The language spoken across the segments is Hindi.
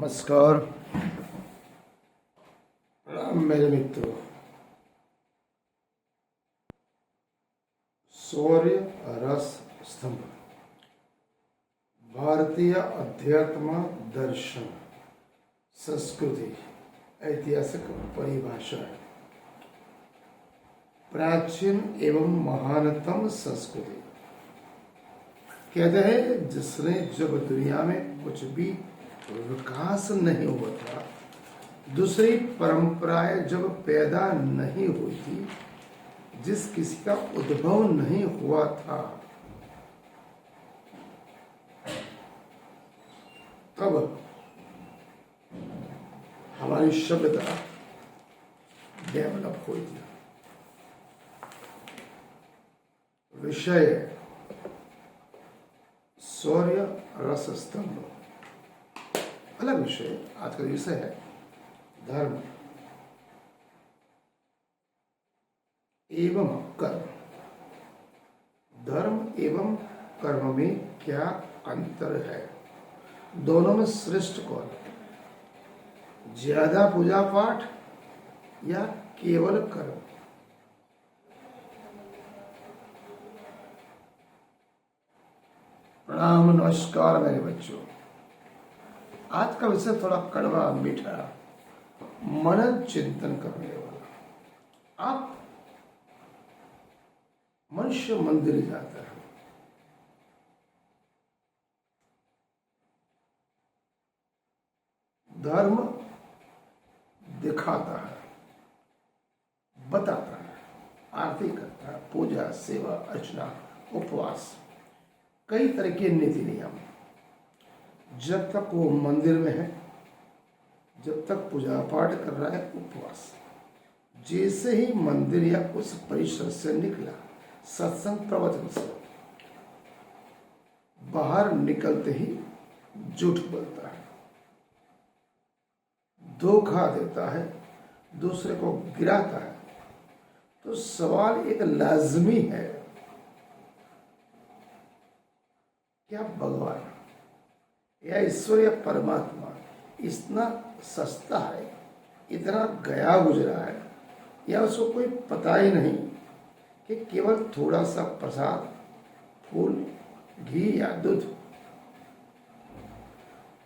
नमस्कार। प्रणाम मेरे मित्रों। शौर्य रस स्तंभ भारतीय अध्यात्म दर्शन संस्कृति ऐतिहासिक परिभाषा है। प्राचीन एवं महानतम संस्कृति कहते हैं जिसने जब दुनिया में कुछ भी विकास नहीं हुआ था, दूसरी परंपराएं जब पैदा नहीं हुई थी, जिस किसी का उद्भव नहीं हुआ था, तब हमारी सभ्यता डेवलप हुई थी। विषय शौर्य रस स्तंभ। अलग विषय। आज का विषय है धर्म एवं कर्म। धर्म एवं कर्म में क्या अंतर है? दोनों में श्रेष्ठ कौन? ज्यादा पूजा पाठ या केवल कर्म? प्रणाम, नमस्कार मेरे बच्चों। आज का विषय थोड़ा कड़वा मीठा, मनन चिंतन करने वाला। आप मनुष्य मंदिर जाता है, धर्म दिखाता है, बताता है, आरती करता है, पूजा, सेवा, अर्चना, उपवास, कई तरह के नीति नियम। जब तक वो मंदिर में है, जब तक पूजा पाठ कर रहा है, उपवास, जैसे ही मंदिर या उस परिसर से निकला, सत्संग प्रवचन से बाहर निकलते ही झूठ बोलता है, धोखा देता है, दूसरे को गिराता है। तो सवाल एक लाजमी है, क्या भगवान या ईश्वर या परमात्मा इतना सस्ता है, इतना गया गुजरा है, या उसको कोई पता ही नहीं कि केवल थोड़ा सा प्रसाद, फूल, घी या दूध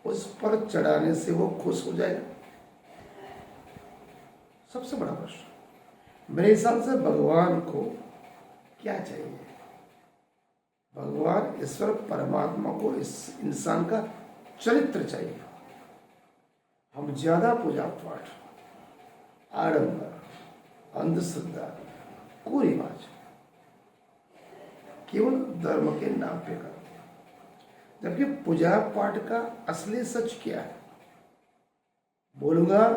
उस पर चढ़ाने से वो खुश हो जाएगा? सबसे बड़ा प्रश्न। मेरे हिसाब से भगवान को क्या चाहिए? भगवान ईश्वर परमात्मा को इस इंसान का चरित्र चाहिए। हम ज्यादा पूजा पाठ, आडंबर, अंधश्रद्धा, कुरिवाज केवल धर्म के नाम पे करते हैं, जबकि पूजा पाठ का असली सच क्या है? बोलूंगा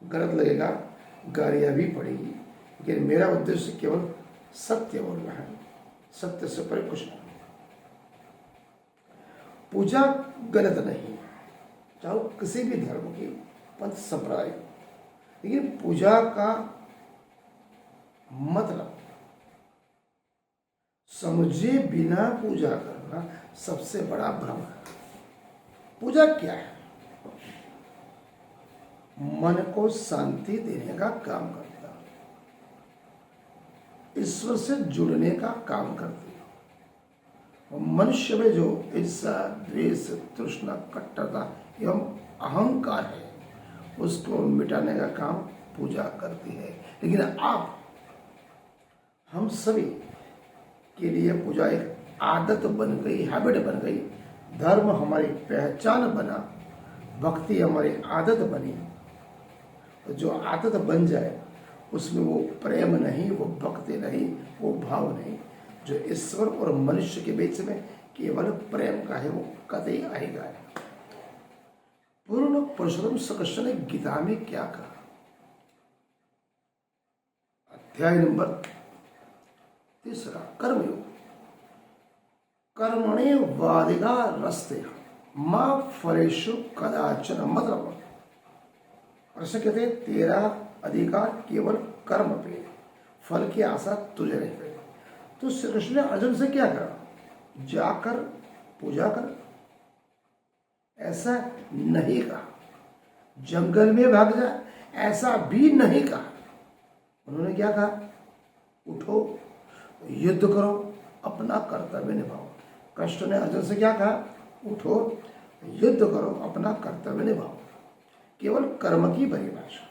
गलत लगेगा, गालियां भी पड़ेगी, लेकिन मेरा उद्देश्य केवल सत्य बोलना है, सत्य से परे कुछ नहीं। पूजा गलत नहीं, चाहे किसी भी धर्म की, पंथ संप्रदाय, लेकिन पूजा का मतलब समझे बिना पूजा करना सबसे बड़ा भ्रम है। पूजा क्या है? मन को शांति देने का काम करता है, ईश्वर से जुड़ने का काम करती है। मनुष्य में जो ईर्षा, द्वेष, तृष्णा, कट्टरता एवं अहंकार है, उसको मिटाने का काम पूजा करती है। लेकिन आप हम सभी के लिए पूजा एक आदत बन गई, हैबिट बन गई, धर्म हमारी पहचान बना, भक्ति हमारी आदत बनी। जो आदत बन जाए उसमें वो प्रेम नहीं, वो भक्ति नहीं, वो भाव नहीं, जो ईश्वर और मनुष्य के बीच में केवल प्रेम का है, वो कतई आएगा। पूर्ण पुरुषोत्तम श्री कृष्ण ने गीता में क्या कहा? अध्याय नंबर 3, कर्मयोग। कर्मणे वादिका रस्ते मां फलेषु कदाचन। मतलब कृष्ण कहते हैं तेरा अधिकार केवल कर्म पे, फल की आशा तुझे नहीं करेगी। तो श्री कृष्ण ने अर्जुन से क्या कहा? जाकर पूजा कर, ऐसा नहीं कहा। जंगल में भाग जा, ऐसा भी नहीं कहा। उन्होंने क्या कहा? उठो, युद्ध करो, अपना कर्तव्य निभाओ। कृष्ण ने अर्जुन से क्या कहा? उठो, युद्ध करो, अपना कर्तव्य निभाओ। केवल कर्म की परिभाषा,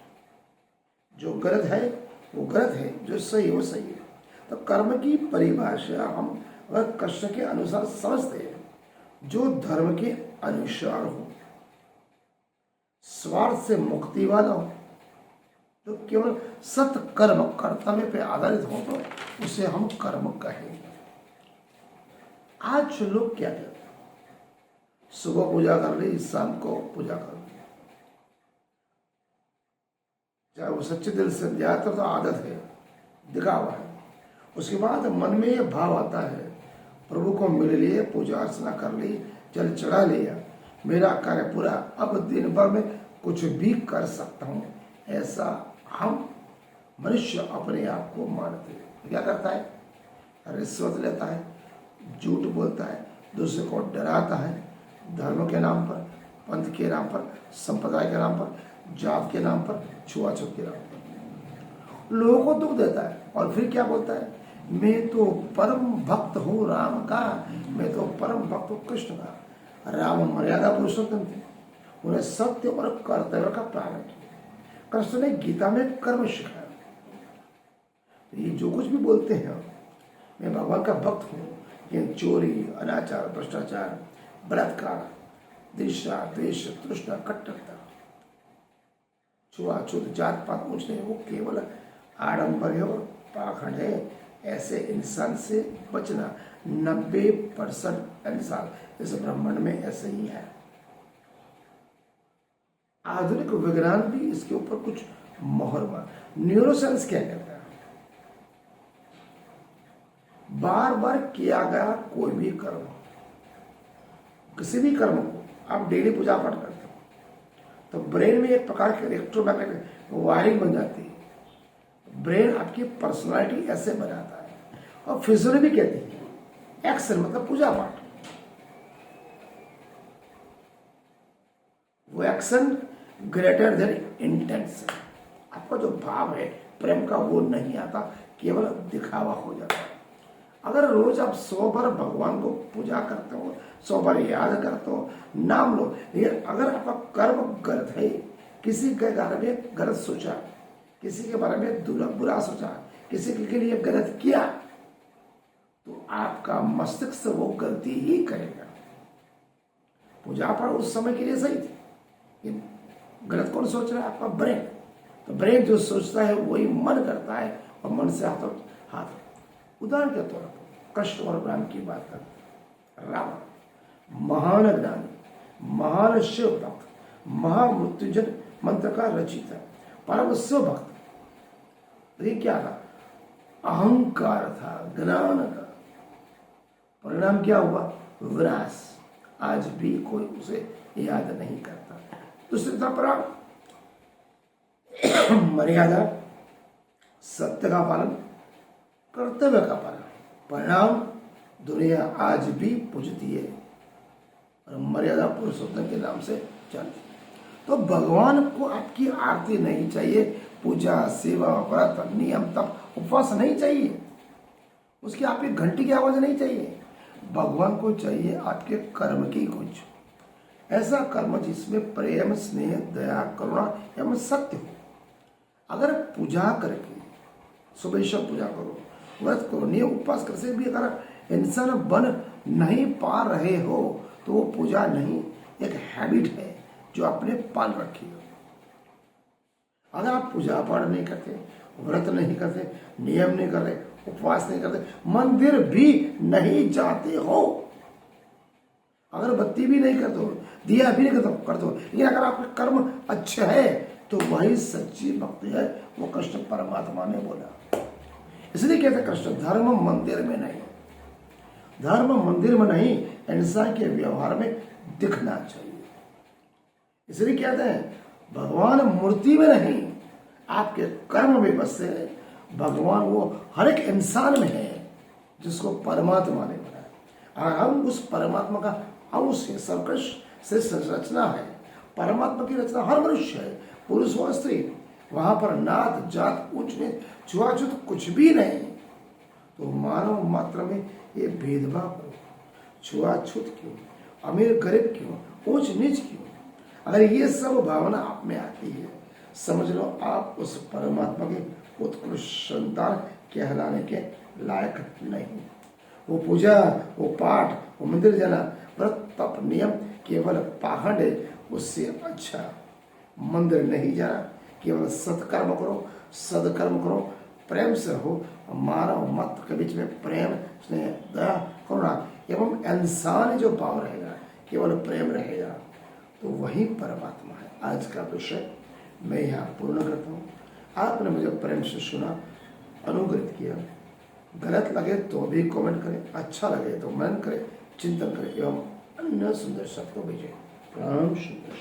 जो गलत है वो गलत है, जो सही है वो सही है। तो कर्म की परिभाषा हम अगर कृष्ण के अनुसार समझते हैं, जो धर्म के अनुसार हो, स्वार्थ से मुक्ति वाला हो, तो केवल सत्य कर्म कर्तव्य पे आधारित हो, तो उसे हम कर्म कहेंगे। आज लोग क्या कहते हैं? सुबह पूजा कर ली, शाम को पूजा कर ली, चाहे वो सच्चे दिल से ज्यादातर तो आदत है, दिखावा है। उसके बाद मन में ये भाव आता है, प्रभु को मिल लिए, पूजा अर्चना कर ली, जल चढ़ा लिया, मेरा कार्य पूरा, अब दिन भर में कुछ भी कर सकता हूँ, ऐसा हम मनुष्य अपने आप को मानते हैं। क्या करता है? रिश्वत लेता है, झूठ बोलता है, दूसरे को डराता है, धर्म के नाम पर, पंथ के नाम पर, संप्रदाय के नाम पर, जात के नाम पर, छुआछूत के नाम पर लोगों को दुख देता है। और फिर क्या बोलता है? मैं तो परम भक्त हूँ राम का, मैं तो परम भक्त हूँ कृष्ण का। राम मर्यादा पुरुषोत्तम थे, उन्हें सत्य और कर्तव्य का पालन किया। कृष्ण ने गीता में कर्म सिखाया। ये जो कुछ भी बोलते हैं, मैं भगवान का भक्त हूँ, ये चोरी, अनाचार, भ्रष्टाचार, बलात्कार, द्वेषा, द्वेष, तृष्णा, कट्टरता, छुआछूत, जात पात ऊंच नहीं, वो केवल आडंबर है और पाखंड है। ऐसे इंसान से बचना। 90% इंसान इस ब्रह्मांड में ऐसे ही है। आधुनिक विज्ञान भी इसके ऊपर कुछ मोहर मार। न्यूरोसाइंस क्या कहता है? बार बार किया गया कोई भी कर्म, किसी भी कर्म को आप डेली पूजा पाठ करते हो, तो ब्रेन में एक प्रकार की इलेक्ट्रोमैग्नेटिक वायरिंग बन जाती है। ब्रेन आपकी पर्सनालिटी ऐसे बनाता है। और फिजियोलॉजी भी कहती है, एक्शन मतलब पूजा पाठ, वो एक्शन ग्रेटर देन इंटेंशन। आपका जो भाव है प्रेम का वो नहीं आता, केवल दिखावा हो जाता है। अगर रोज आप 100 बार भगवान को पूजा करते हो, 100 बार याद करते हो, नाम लो, लेकिन अगर आपका कर्म गलत है, किसी के बारे में गलत सोचा, किसी के बारे में बुरा सोचा, किसी के लिए गलत किया, तो आपका मस्तिष्क वो गलती ही करेगा। पूजा पाठ उस समय के लिए सही थी, गलत कौन सोच रहा है? आपका ब्रेन। तो ब्रेन जो सोचता है वही मन करता है, और मन से हाथ। उदाहरण के तौर पर कृष्ण और राम की बात करते हैं। राम महान ज्ञानी, महान शिव भक्त, महामृत्युंजय मंत्र का रचिता, परम शिव भक्त। ये क्या था? अहंकार था, ज्ञान का। परिणाम क्या हुआ? विनाश। आज भी कोई उसे याद नहीं करता। दूसरी तरफ मर्यादा, सत्य का पालन, कर्तव्य का पालन, परिणाम दुनिया आज भी पूजती है और मर्यादा पुरुषोत्तम के नाम से चलती है। तो भगवान को आपकी आरती नहीं चाहिए, पूजा, सेवा, व्रत, नियम, तप, उपवास नहीं चाहिए, उसकी आपकी घंटी की आवाज नहीं चाहिए। भगवान को चाहिए आपके कर्म की कुछ ऐसा कर्म जिसमें प्रेम, स्नेह, दया, करुणा एवं सत्य हो। अगर पूजा करके सुबह शाम पूजा करो, व्रत करो, नियम उपवास कर से भी अगर इंसान बन नहीं पा रहे हो, तो वो पूजा नहीं, एक हैबिट है जो आपने पाल रखी है। अगर आप पूजा पाठ नहीं करते, व्रत नहीं करते, नियम नहीं करते, उपवास नहीं करते, मंदिर भी नहीं जाते हो, अगरबत्ती भी नहीं करते हो, दिया भी नहीं करते हो, लेकिन अगर आपके कर्म अच्छे है तो वही सच्ची भक्ति है। वो कृष्ण परमात्मा ने बोला। इसलिए कहते कृष्ण, धर्म मंदिर में नहीं, धर्म मंदिर में नहीं, इंसान के व्यवहार में दिखना चाहिए। इसलिए कहते हैं भगवान मूर्ति में नहीं, आपके कर्म में बसे है। भगवान वो हर एक इंसान में है जिसको परमात्मा ने बनाया। और हम उस परमात्मा का अंश है, सर्कस से संरचना है। परमात्मा की रचना हर मनुष्य है, पुरुष व स्त्री। वहां पर नात जात ऊंच नीच छुआछूत कुछ भी नहीं। तो मानव मात्र में ये भेदभाव क्यों, छुआछूत क्यों, अमीर गरीब क्यों, ऊंच नीच क्यों? अगर ये सब भावना आप में आती है, समझ लो आप उस परमात्मा के उत्कृष्ट संतान कहलाने के लायक नहीं। वो पूजा, वो पाठ, वो मंदिर जाना, व्रत तप नियम केवल पाखंड है, उससे अच्छा मंदिर नहीं जाना। केवल सत्कर्म करो, सदकर्म करो, प्रेम से रहो। मानव मत के बीच में प्रेम, स्नेह, दया, करुणा एवं इंसानी जो भाव रहेगा, केवल प्रेम रहेगा, तो वही परमात्मा है। आज का विषय मैं यहाँ पूर्ण करता हूँ। आपने मुझे प्रेम से सुना, अनुग्रहित किया। गलत लगे तो भी कमेंट करें, अच्छा लगे तो मनन करें, चिंतन करें एवं अन्य सुंदर शब्द को भेजें। राम सुंदर